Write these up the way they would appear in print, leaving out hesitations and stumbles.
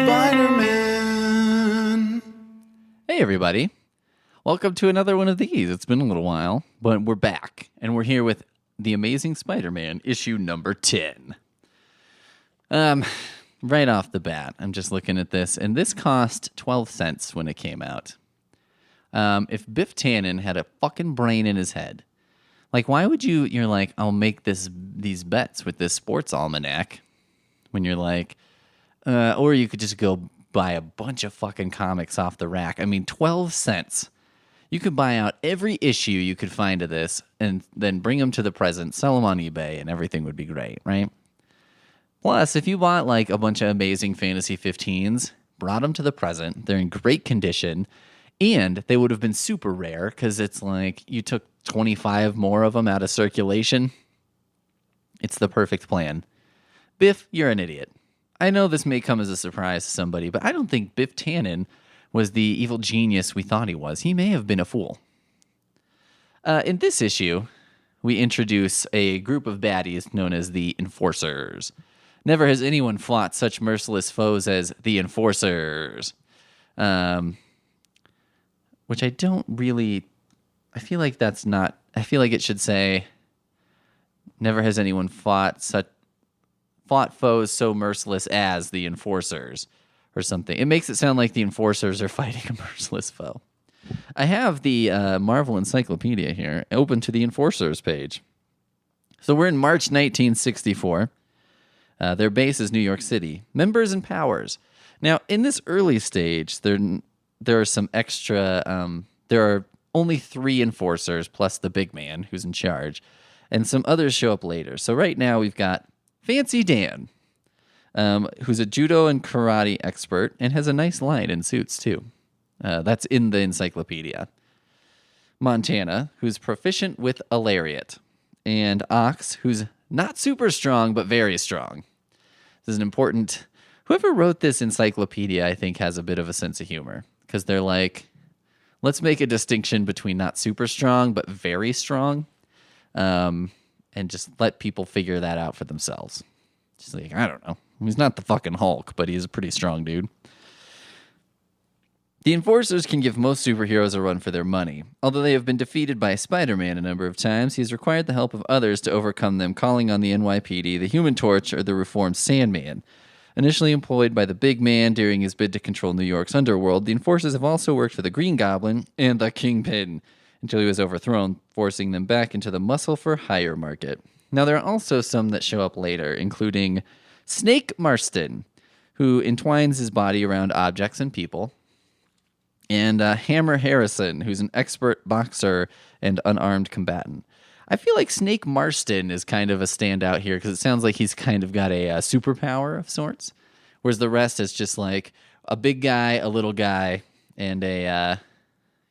Spider-Man. Hey, everybody. Welcome to another one of these. It's been a little while, but we're back, and we're here with The Amazing Spider-Man, issue number 10. Right off the bat, I'm just looking at this, and this cost 12 cents when it came out. If Biff Tannen had a fucking brain in his head, like, why would you're like, I'll make these bets with this sports almanac, when you're like, or you could just go buy a bunch of fucking comics off the rack. I mean, 12 cents. You could buy out every issue you could find of this and then bring them to the present, sell them on eBay, and everything would be great, right? Plus, if you bought like a bunch of Amazing Fantasy 15s, brought them to the present, they're in great condition, and they would have been super rare because it's like you took 25 more of them out of circulation. It's the perfect plan. Biff, you're an idiot. I know this may come as a surprise to somebody, but I don't think Biff Tannen was the evil genius we thought he was. He may have been a fool. In this issue, we introduce a group of baddies known as the Enforcers. Never has anyone fought such merciless foes as the Enforcers. Which I don't really... I feel like that's not... I feel like it should say, never has anyone fought foes so merciless as the Enforcers, or something. It makes it sound like the Enforcers are fighting a merciless foe. I have the Marvel Encyclopedia here, open to the Enforcers page. So we're in March 1964. Their base is New York City. Members and powers. Now, in this early stage, there are some extra... there are only 3 Enforcers, plus the big man, who's in charge, and some others show up later. So right now, we've got Fancy Dan, who's a judo and karate expert and has a nice line in Suits, too. That's in the encyclopedia. Montana, who's proficient with a lariat. And Ox, who's not super strong, but very strong. This is an important... Whoever wrote this encyclopedia, I think, has a bit of a sense of humor. Because they're like, let's make a distinction between not super strong, but very strong. And just let people figure that out for themselves. Just like, I don't know. He's not the fucking Hulk, but he's a pretty strong dude. The Enforcers can give most superheroes a run for their money. Although they have been defeated by Spider-Man a number of times, he has required the help of others to overcome them, calling on the NYPD, the Human Torch, or the reformed Sandman. Initially employed by the Big Man during his bid to control New York's underworld, the Enforcers have also worked for the Green Goblin and the Kingpin, until he was overthrown, forcing them back into the muscle-for-hire market. Now, there are also some that show up later, including Snake Marston, who entwines his body around objects and people, and Hammer Harrison, who's an expert boxer and unarmed combatant. I feel like Snake Marston is kind of a standout here, because it sounds like he's kind of got a superpower of sorts, whereas the rest is just like a big guy, a little guy, and a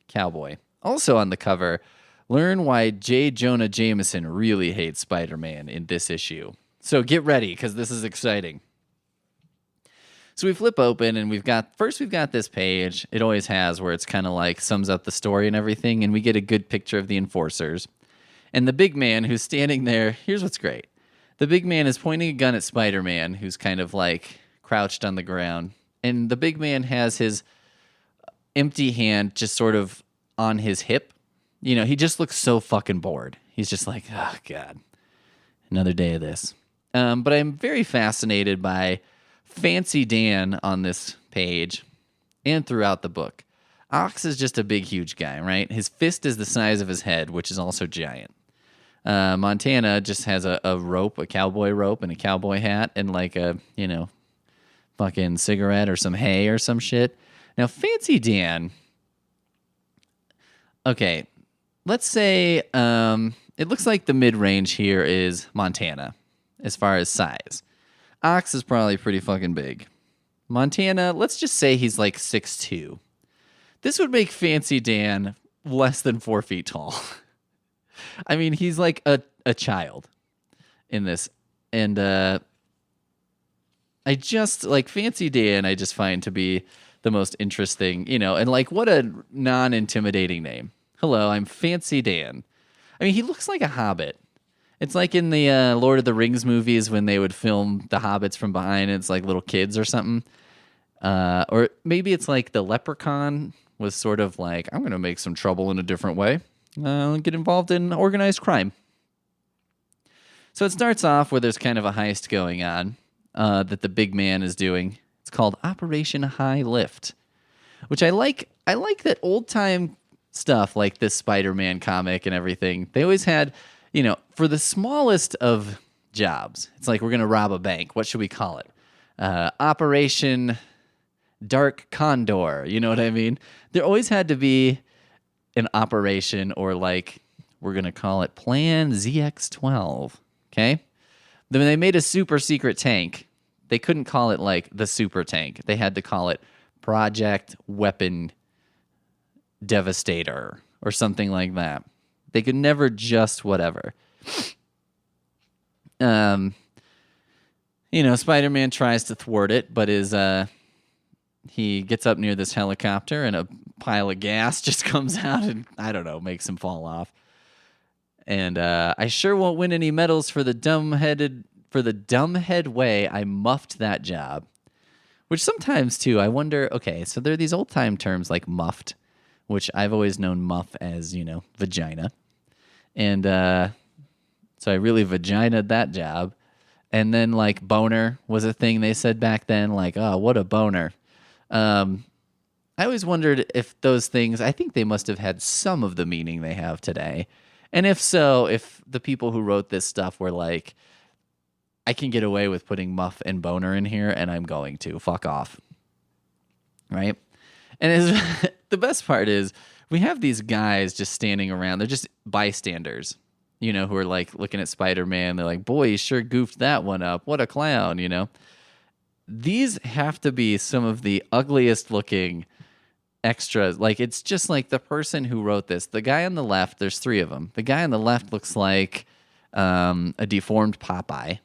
cowboy. Also on the cover, learn why J. Jonah Jameson really hates Spider-Man in this issue. So get ready, because this is exciting. So we flip open, and we've got this page. It always has, where it's kind of like sums up the story and everything, and we get a good picture of the Enforcers. And the big man who's standing there, here's what's great. The big man is pointing a gun at Spider-Man, who's kind of like crouched on the ground. And the big man has his empty hand just sort of on his hip. You know, he just looks so fucking bored. He's just like, oh, God, another day of this. But I'm very fascinated by Fancy Dan on this page and throughout the book. Ox is just a big, huge guy, right? His fist is the size of his head, which is also giant. Montana just has a rope, a cowboy rope, and a cowboy hat, and like a, fucking cigarette or some hay or some shit. Now, Fancy Dan... Okay, let's say it looks like the mid-range here is Montana as far as size. Ox is probably pretty fucking big. Montana, let's just say he's like 6'2". This would make Fancy Dan less than 4 feet tall. I mean, he's like a child in this. And I just, like, Fancy Dan, I just find to be the most interesting, and like, what a non-intimidating name. Hello, I'm Fancy Dan. I mean, he looks like a hobbit. It's like in the Lord of the Rings movies when they would film the hobbits from behind, and it's like little kids or something. Or maybe it's like the leprechaun was sort of like, I'm going to make some trouble in a different way. Get involved in organized crime. So it starts off where there's kind of a heist going on that the big man is doing. It's called Operation High Lift, which I like. I like that old time stuff like this Spider-Man comic and everything. They always had, for the smallest of jobs, it's like we're going to rob a bank. What should we call it? Operation Dark Condor. You know what I mean? There always had to be an operation, or like we're going to call it Plan ZX-12. Okay? Then when they made a super secret tank, they couldn't call it like the super tank. They had to call it Project Weapon Devastator or something like that. They could never just whatever. Spider-Man tries to thwart it, but he gets up near this helicopter and a pile of gas just comes out and, I don't know, makes him fall off. And I sure won't win any medals for the dumbhead way I muffed that job. Which sometimes, too, I wonder, okay, so there are these old-time terms like muffed, which I've always known muff as, vagina. And so I really vagina'd that job. And then, like, boner was a thing they said back then, like, oh, what a boner. I always wondered if those things, I think they must have had some of the meaning they have today. And if so, if the people who wrote this stuff were like, I can get away with putting muff and boner in here, and I'm going to. Fuck off. Right? And the best part is, we have these guys just standing around. They're just bystanders, who are like looking at Spider-Man. They're like, boy, he sure goofed that one up. What a clown, These have to be some of the ugliest looking extras. Like, it's just like the person who wrote this. The guy on the left, there's three of them. The guy on the left looks like a deformed Popeye.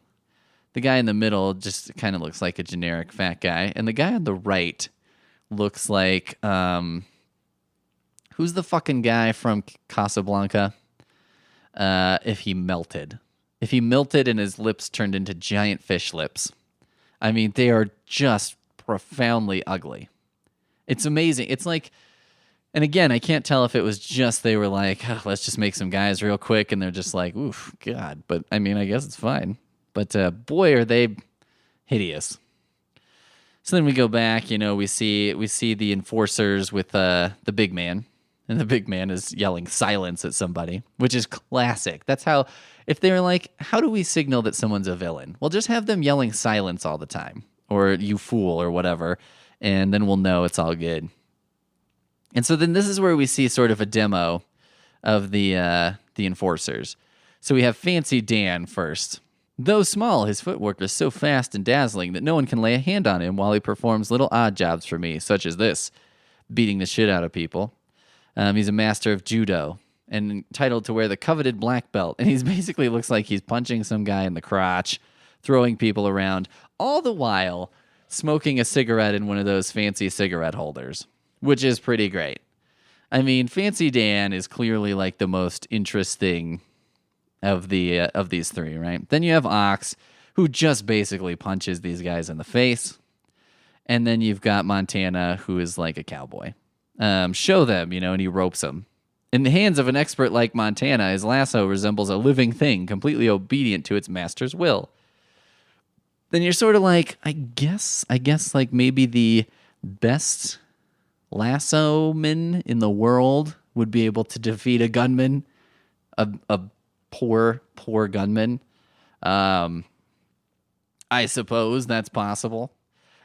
The guy in the middle just kind of looks like a generic fat guy. And the guy on the right looks like, who's the fucking guy from Casablanca? If he melted and his lips turned into giant fish lips. I mean, they are just profoundly ugly. It's amazing. It's like, and again, I can't tell if it was just they were like, oh, let's just make some guys real quick, and they're just like, oof, God. But I mean, I guess it's fine. But boy, are they hideous. So then we go back, we see the enforcers with the big man, and the big man is yelling silence at somebody, which is classic. That's how, if they're like, how do we signal that someone's a villain? Well, just have them yelling silence all the time, or you fool, or whatever, and then we'll know it's all good. And so then this is where we see sort of a demo of the enforcers. So we have Fancy Dan first. Though small, his footwork is so fast and dazzling that no one can lay a hand on him while he performs little odd jobs for me, such as this, beating the shit out of people. He's a master of judo and entitled to wear the coveted black belt, and he basically looks like he's punching some guy in the crotch, throwing people around, all the while smoking a cigarette in one of those fancy cigarette holders, which is pretty great. I mean, Fancy Dan is clearly like the most interesting of these three, right? Then you have Ox, who just basically punches these guys in the face. And then you've got Montana, who is like a cowboy. Show them, and he ropes them. In the hands of an expert like Montana, his lasso resembles a living thing, completely obedient to its master's will. Then you're sort of like, I guess like maybe the best lasso man in the world would be able to defeat a gunman, a poor gunman. I suppose that's possible.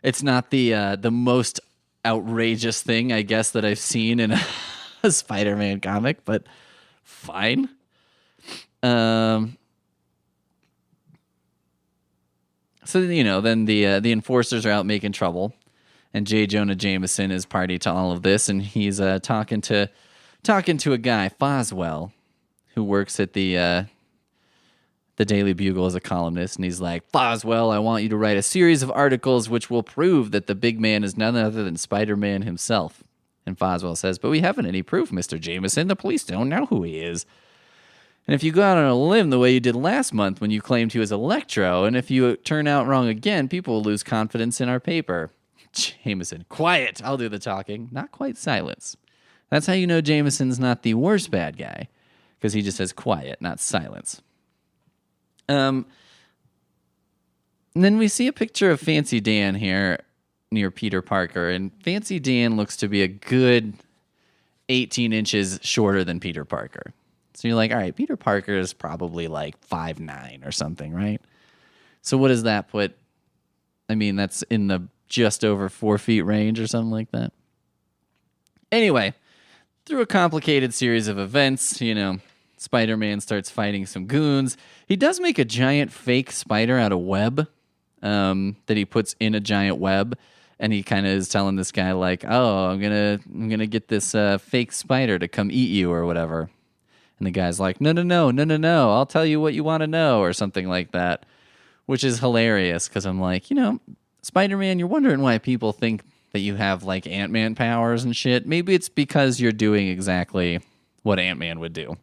It's not the most outrageous thing, I guess, that I've seen in a Spider-Man comic, but fine. So then the enforcers are out making trouble, and J. Jonah Jameson is party to all of this, and he's talking to a guy, Foswell, who works at the Daily Bugle as a columnist, and he's like, Foswell, I want you to write a series of articles which will prove that the big man is none other than Spider-Man himself. And Foswell says, but we haven't any proof, Mr. Jameson. The police don't know who he is. And if you go out on a limb the way you did last month when you claimed he was Electro, and if you turn out wrong again, people will lose confidence in our paper. Jameson, quiet, I'll do the talking. Not quite silence. That's how you know Jameson's not the worst bad guy, because he just says quiet, not silence. And then we see a picture of Fancy Dan here near Peter Parker, and Fancy Dan looks to be a good 18 inches shorter than Peter Parker. So you're like, all right, Peter Parker is probably like 5'9" or something, right? So what does that put? I mean, that's in the just over 4 feet range or something like that. Anyway, through a complicated series of events, Spider-Man starts fighting some goons. He does make a giant fake spider out of web that he puts in a giant web, and he kind of is telling this guy like, "Oh, I'm gonna get this fake spider to come eat you or whatever." And the guy's like, "No, I'll tell you what you want to know," or something like that, which is hilarious because I'm like, Spider-Man, you're wondering why people think that you have like Ant-Man powers and shit. Maybe it's because you're doing exactly what Ant-Man would do.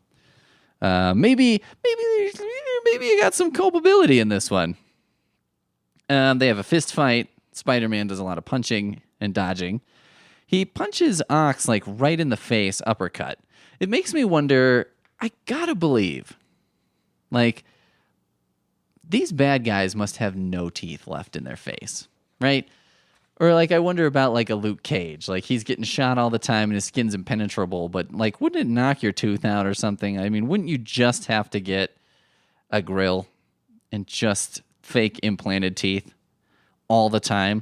Maybe you got some culpability in this one. They have a fist fight. Spider-Man does a lot of punching and dodging. He punches Ox like right in the face, uppercut. It makes me wonder, I gotta believe, like, these bad guys must have no teeth left in their face, right? Or like I wonder about like a Luke Cage. Like he's getting shot all the time and his skin's impenetrable, but like wouldn't it knock your tooth out or something? I mean, wouldn't you just have to get a grill and just fake implanted teeth all the time?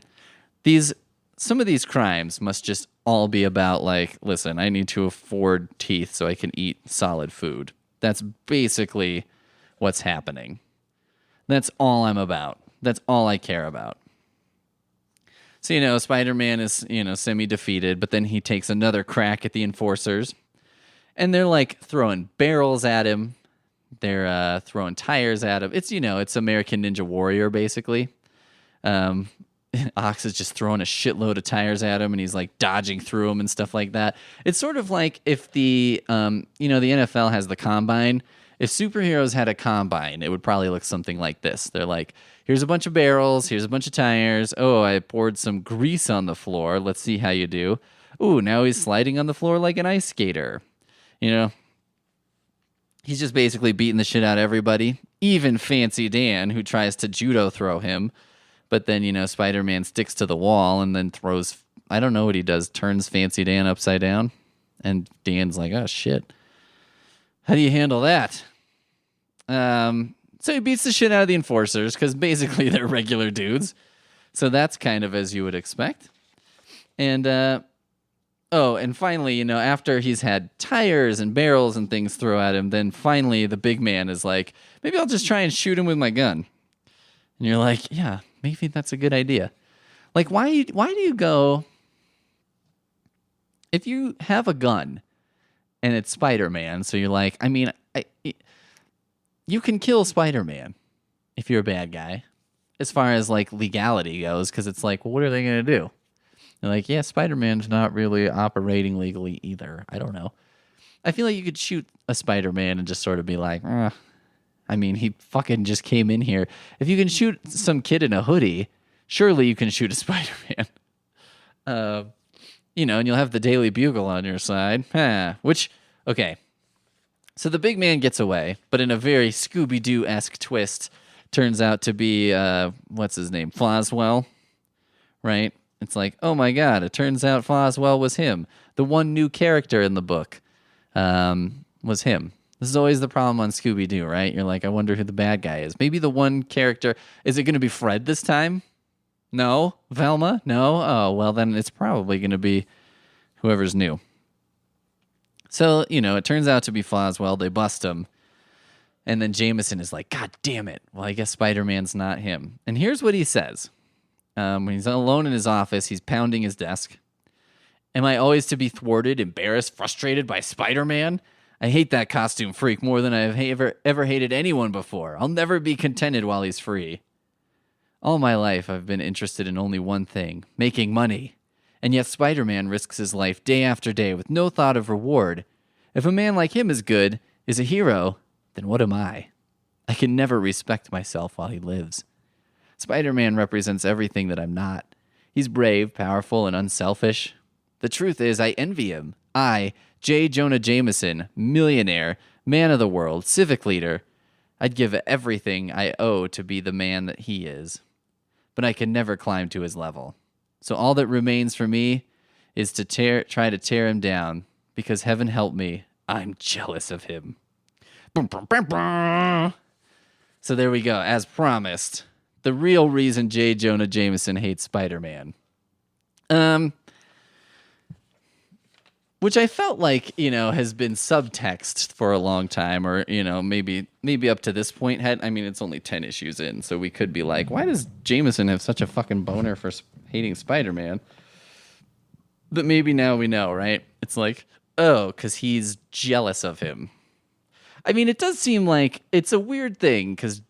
Some of these crimes must just all be about like, listen, I need to afford teeth so I can eat solid food. That's basically what's happening. That's all I'm about. That's all I care about. So, Spider-Man is, semi-defeated, but then he takes another crack at the enforcers. And they're, like, throwing barrels at him. They're throwing tires at him. It's American Ninja Warrior, basically. Ox is just throwing a shitload of tires at him, and he's, like, dodging through them and stuff like that. It's sort of like if the NFL has the Combine. If superheroes had a combine, it would probably look something like this. They're like, here's a bunch of barrels, here's a bunch of tires. Oh, I poured some grease on the floor. Let's see how you do. Ooh, now he's sliding on the floor like an ice skater. He's just basically beating the shit out of everybody, even Fancy Dan, who tries to judo throw him. But then, Spider-Man sticks to the wall and then throws, I don't know what he does, turns Fancy Dan upside down. And Dan's like, oh, shit. How do you handle that? So he beats the shit out of the enforcers because basically they're regular dudes. So that's kind of as you would expect. And, and finally, after he's had tires and barrels and things thrown at him, then finally the big man is like, maybe I'll just try and shoot him with my gun. And you're like, yeah, maybe that's a good idea. Like, why do you go, if you have a gun, and it's Spider-Man, so you're like, I mean, you can kill Spider-Man if you're a bad guy, as far as, like, legality goes, because it's like, well, what are they going to do? They're like, yeah, Spider-Man's not really operating legally either. I don't know. I feel like you could shoot a Spider-Man and just sort of be like, I mean, he fucking just came in here. If you can shoot some kid in a hoodie, surely you can shoot a Spider-Man. And you'll have the Daily Bugle on your side. Okay. So the big man gets away, but in a very Scooby-Doo-esque twist, turns out to be, what's his name? Floswell, right? It's like, oh my God, it turns out Floswell was him. The one new character in the book was him. This is always the problem on Scooby-Doo, right? You're like, I wonder who the bad guy is. Maybe the one character, is it going to be Fred this time? No? Velma? No? Oh, well, then it's probably going to be whoever's new. So, it turns out to be Floswell. They bust him. And then Jameson is like, God damn it. Well, I guess Spider-Man's not him. And here's what he says. When he's alone in his office, he's pounding his desk. Am I always to be thwarted, embarrassed, frustrated by Spider-Man? I hate that costume freak more than I've ever hated anyone before. I'll never be contented while he's free. All my life, I've been interested in only one thing, making money. And yet Spider-Man risks his life day after day with no thought of reward. If a man like him is good, is a hero, then what am I? I can never respect myself while he lives. Spider-Man represents everything that I'm not. He's brave, powerful, and unselfish. The truth is, I envy him. I, J. Jonah Jameson, millionaire, man of the world, civic leader. I'd give everything I owe to be the man that he is. But I can never climb to his level. So all that remains for me is to try to tear him down, because heaven help me, I'm jealous of him. So there we go, as promised. The real reason J. Jonah Jameson hates Spider-Man. Which I felt like, has been subtext for a long time, or, maybe up to this point it's only 10 issues in, so we could be like, why does Jameson have such a fucking boner for hating Spider-Man? But maybe now we know, right? It's like, oh, because he's jealous of him. It does seem like it's a weird thing, because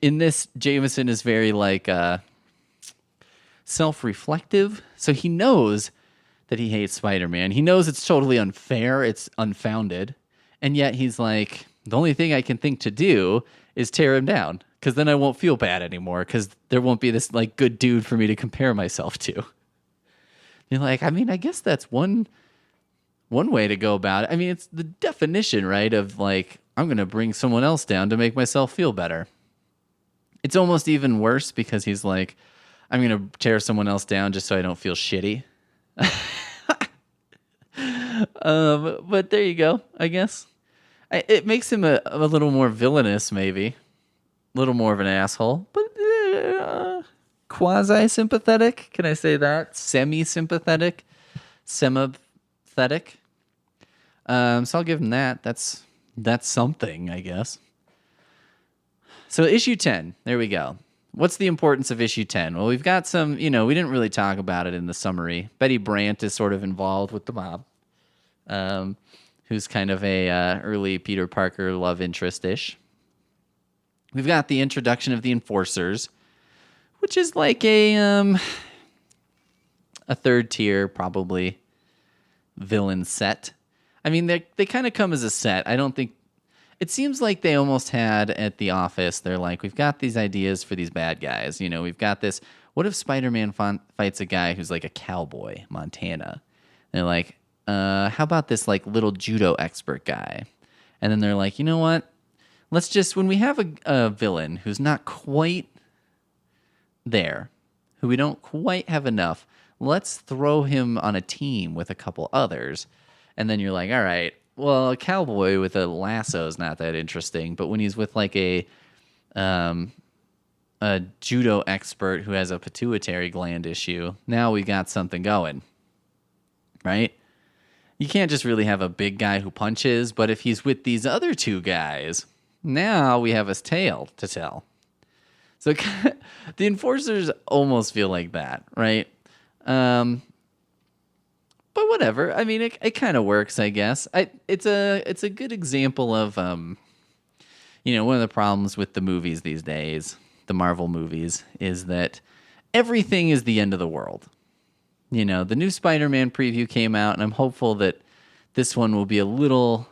in this, Jameson is very, self-reflective. So he knows that he hates Spider-Man. He knows it's totally unfair. It's unfounded. And yet he's like, the only thing I can think to do is tear him down, because then I won't feel bad anymore, because there won't be this, good dude for me to compare myself to. You're like, I guess that's one way to go about it. It's the definition, right, of, I'm going to bring someone else down to make myself feel better. It's almost even worse, because he's like, I'm going to tear someone else down just so I don't feel shitty. But there you go, I guess. It makes him a little more villainous, maybe. A little more of an asshole. But quasi-sympathetic? Can I say that? Semi-sympathetic? Semi-pathetic? So I'll give him that. That's something, I guess. So issue 10, there we go. What's the importance of issue 10? Well, we've got some, we didn't really talk about it in the summary. Betty Brant is sort of involved with the mob, who's kind of a early Peter Parker love interest-ish. We've got the introduction of the Enforcers, which is like a third tier, probably, villain set. They kind of come as a set. I don't think... It seems like they almost had at the office, they're like, we've got these ideas for these bad guys. We've got this. What if Spider-Man fights a guy who's like a cowboy, Montana? They're like, how about this little judo expert guy? And then they're like, you know what? Let's just, when we have a villain who's not quite there, who we don't quite have enough, let's throw him on a team with a couple others. And then you're like, all right, well, a cowboy with a lasso is not that interesting, but when he's with a judo expert who has a pituitary gland issue, now we got something going, right? You can't just really have a big guy who punches, but if he's with these other two guys, now we have his tale to tell. So the Enforcers almost feel like that, right? But whatever. It kind of works, I guess. It's a good example of, one of the problems with the movies these days, the Marvel movies, is that everything is the end of the world. The new Spider-Man preview came out, and I'm hopeful that this one will be a little...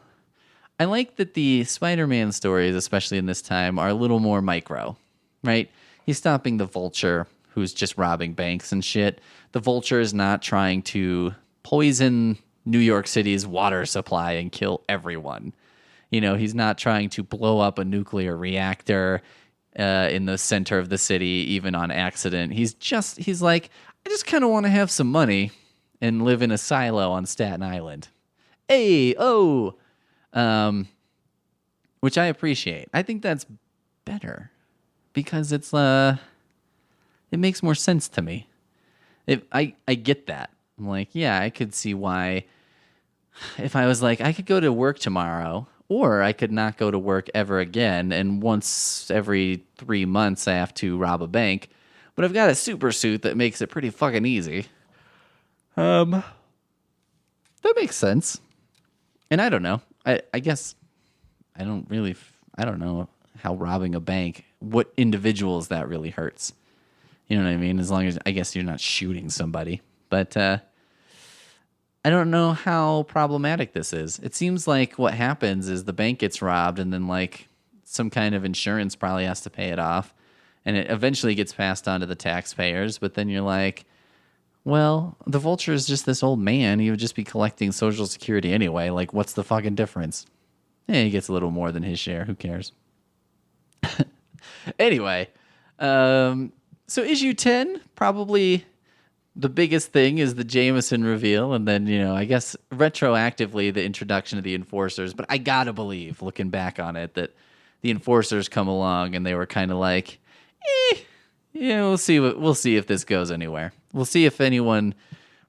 I like that the Spider-Man stories, especially in this time, are a little more micro, right? He's stopping the Vulture, who's just robbing banks and shit. The Vulture is not trying to poison New York City's water supply and kill everyone. He's not trying to blow up a nuclear reactor in the center of the city, even on accident. He's like, I just kind of want to have some money and live in a silo on Staten Island. Hey, oh, which I appreciate. I think that's better because it makes more sense to me. I get that. I'm like, yeah, I could see why if I was like, I could go to work tomorrow, or I could not go to work ever again, and once every 3 months I have to rob a bank, but I've got a super suit that makes it pretty fucking easy. That makes sense. And I don't know. I guess I don't know how robbing a bank, what individuals that really hurts. You know what I mean? As long as, I guess you're not shooting somebody. But I don't know how problematic this is. It seems like what happens is the bank gets robbed and then some kind of insurance probably has to pay it off. And it eventually gets passed on to the taxpayers. But then you're like, Well, the Vulture is just this old man. He would just be collecting Social Security anyway. Like, what's the fucking difference? He gets a little more than his share. Who cares? Anyway, so issue 10, probably the biggest thing is the Jameson reveal. And then, I guess retroactively the introduction of the Enforcers. But I gotta believe, looking back on it, that the Enforcers come along and they were kind of like, we'll see if this goes anywhere. We'll see if anyone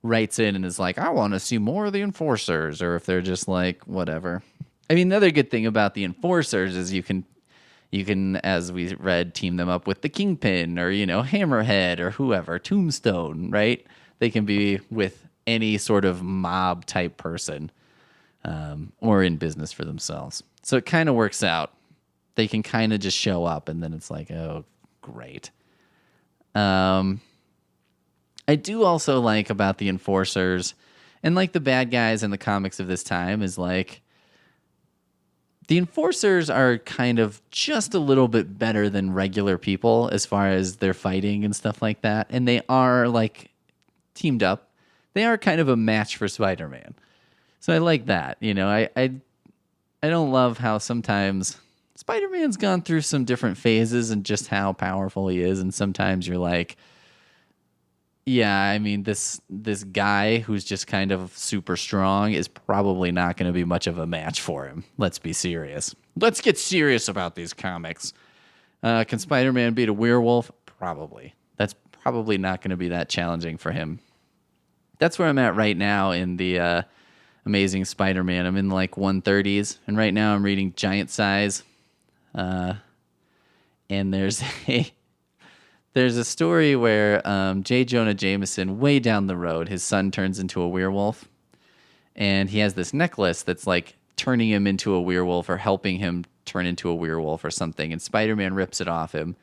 writes in and is like, I want to see more of the Enforcers, or if they're just like, whatever. I mean, the other good thing about the Enforcers is you can, as we read, team them up with the Kingpin or, Hammerhead or whoever, Tombstone, right? They can be with any sort of mob type person, or in business for themselves. So it kind of works out. They can kind of just show up and then it's like, oh, great. I do also like about the Enforcers and like the bad guys in the comics of this time is like the Enforcers are kind of just a little bit better than regular people as far as their fighting and stuff like that. And they are like teamed up. They are kind of a match for Spider-Man. So I like that. I don't love how sometimes Spider-Man's gone through some different phases and just how powerful he is. And sometimes you're like, yeah, I mean, this guy who's just kind of super strong is probably not going to be much of a match for him. Let's be serious. Let's get serious about these comics. Can Spider-Man beat a werewolf? Probably. That's probably not going to be that challenging for him. That's where I'm at right now in the Amazing Spider-Man. I'm in like 130s, and right now I'm reading Giant Size. And there's a story where J. Jonah Jameson, way down the road, his son turns into a werewolf. And he has this necklace that's like turning him into a werewolf or helping him turn into a werewolf or something. And Spider-Man rips it off him.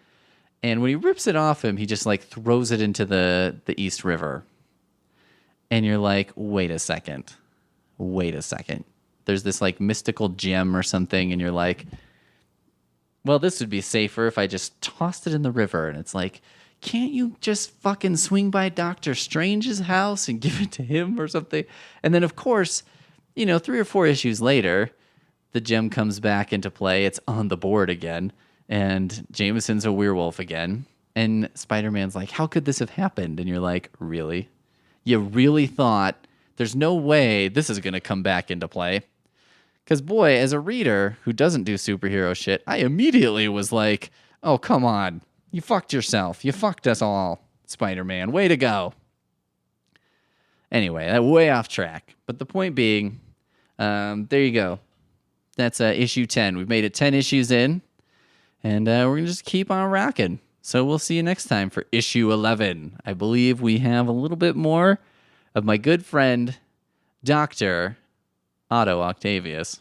And when he rips it off him, he just like throws it into the East River. And you're like, wait a second. There's this like mystical gem or something. And you're like, well, this would be safer if I just tossed it in the river. And it's like, can't you just fucking swing by Doctor Strange's house and give it to him or something? And then, of course, 3 or 4 issues later, the gem comes back into play. It's on the board again. And Jameson's a werewolf again. And Spider-Man's like, how could this have happened? And you're like, really? You really thought there's no way this is going to come back into play? Because, boy, as a reader who doesn't do superhero shit, I immediately was like, oh, come on. You fucked yourself. You fucked us all, Spider-Man. Way to go. Anyway, that way off track. But the point being, there you go. That's issue 10. We've made it 10 issues in, and we're going to just keep on rocking. So we'll see you next time for issue 11. I believe we have a little bit more of my good friend, Dr. Otto Octavius.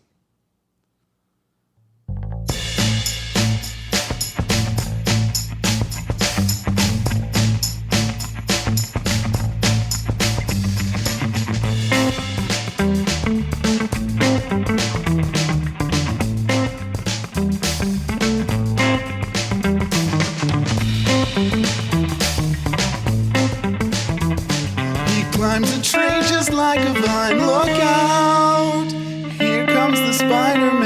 Climbs a tree just like a vine. Look out! Here comes the Spider-Man.